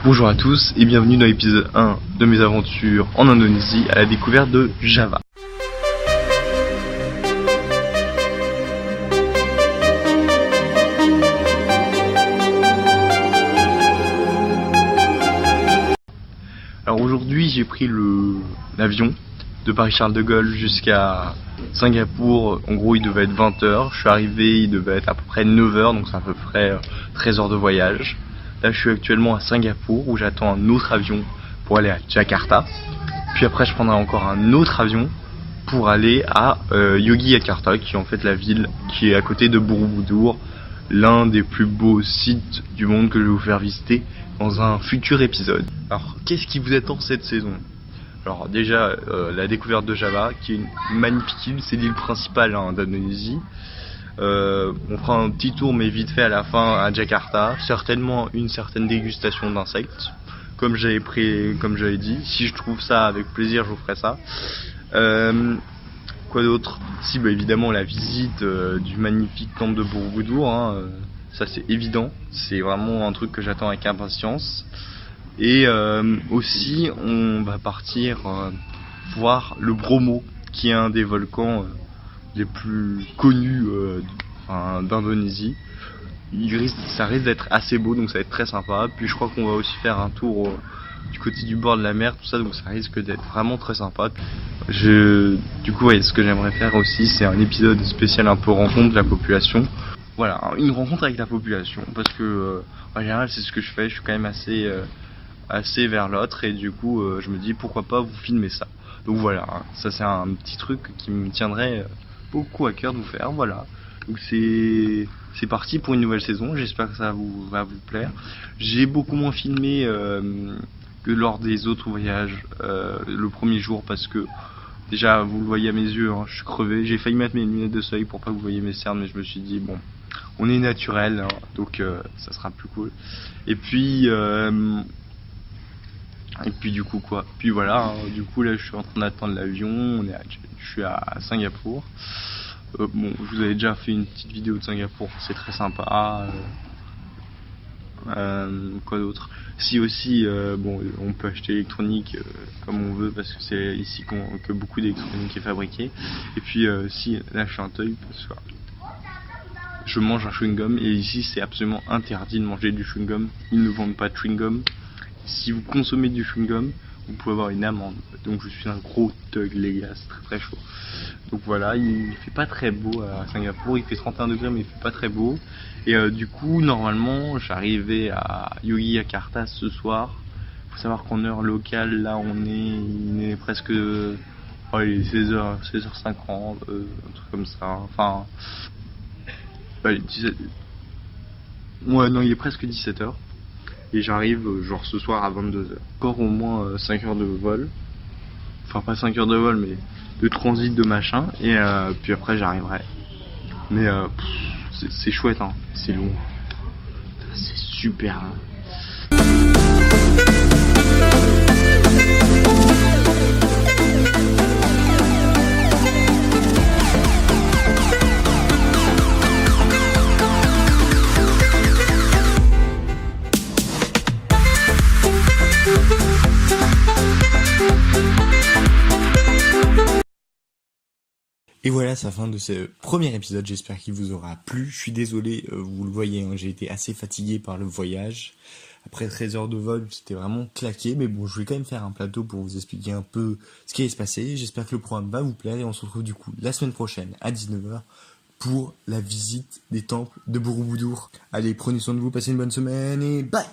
Bonjour à tous et bienvenue dans l'épisode 1 de mes aventures en Indonésie à la découverte de Java. Alors aujourd'hui j'ai pris l'avion de Paris-Charles de Gaulle jusqu'à Singapour. En gros il devait être 20h, je suis arrivé, il devait être à peu près 9h, donc c'est à peu près 13 heures de voyage. Là je suis actuellement à Singapour où j'attends un autre avion pour aller à Jakarta. Puis après je prendrai encore un autre avion pour aller à Yogyakarta, qui est en fait la ville qui est à côté de Borobudur, l'un des plus beaux sites du monde que je vais vous faire visiter dans un futur épisode. Alors qu'est-ce qui vous attend cette saison? Alors déjà la découverte de Java, qui est une magnifique île, c'est l'île principale d'Indonésie. On fera un petit tour mais vite fait à la fin à Jakarta, certainement une certaine dégustation d'insectes, comme j'avais dit. Si je trouve ça avec plaisir, je vous ferai ça. Quoi d'autre? Si évidemment la visite du magnifique temple de Borobudur, ça c'est évident, c'est vraiment un truc que j'attends avec impatience. Et aussi on va partir voir le Bromo, qui est un des volcans les plus connus d'Indonésie. Ça risque d'être assez beau, donc ça va être très sympa. Puis je crois qu'on va aussi faire un tour du côté du bord de la mer, tout ça, donc ça risque d'être vraiment très sympa. Du coup ce que j'aimerais faire aussi, c'est un épisode spécial un peu rencontre de la population. Voilà, une rencontre avec la population, parce que en général c'est ce que je fais, je suis quand même assez vers l'autre, et du coup je me dis pourquoi pas vous filmer ça. Donc voilà, ça c'est un petit truc qui me tiendrait beaucoup à cœur de vous faire. Voilà, donc c'est parti pour une nouvelle saison, j'espère que ça va vous plaire. J'ai beaucoup moins filmé que lors des autres voyages le premier jour, parce que déjà vous le voyez à mes yeux, je suis crevé, j'ai failli mettre mes lunettes de soleil pour pas que vous voyez mes cernes, mais je me suis dit bon, on est naturel, donc ça sera plus cool. Et puis du coup puis voilà, du coup là je suis en train d'attendre l'avion, je suis à Singapour. Bon, je vous avais déjà fait une petite vidéo de Singapour, c'est très sympa. Quoi d'autre? Si aussi, on peut acheter l'électronique comme on veut, parce que c'est ici que beaucoup d'électronique est fabriquée. Et puis si, là je suis un teuil parce que je mange un chewing-gum, et ici c'est absolument interdit de manger du chewing-gum. Ils ne vendent pas de chewing-gum. Si vous consommez du chewing-gum, vous pouvez avoir une amende. Donc je suis un gros thug, les gars, c'est très très chaud. Donc voilà, il fait pas très beau à Singapour, il fait 31 degrés mais il fait pas très beau. Et du coup normalement j'arrivais à Yogyakarta ce soir. Faut savoir qu'en heure locale là il est presque il est 16h50, un truc comme ça. Enfin il est presque 17h. Et j'arrive genre ce soir à 22h. Encore au moins 5 heures de vol. Enfin pas 5 heures de vol, mais de transit de machin. Et puis après j'arriverai. Mais c'est chouette, c'est long. C'est super. Et voilà, c'est la fin de ce premier épisode, j'espère qu'il vous aura plu. Je suis désolé, vous le voyez, j'ai été assez fatigué par le voyage. Après 13 heures de vol, c'était vraiment claqué, mais bon, je vais quand même faire un plateau pour vous expliquer un peu ce qui allait se passer. J'espère que le programme va vous plaire, et on se retrouve du coup la semaine prochaine à 19h pour la visite des temples de Borobudur. Allez, prenez soin de vous, passez une bonne semaine et bye!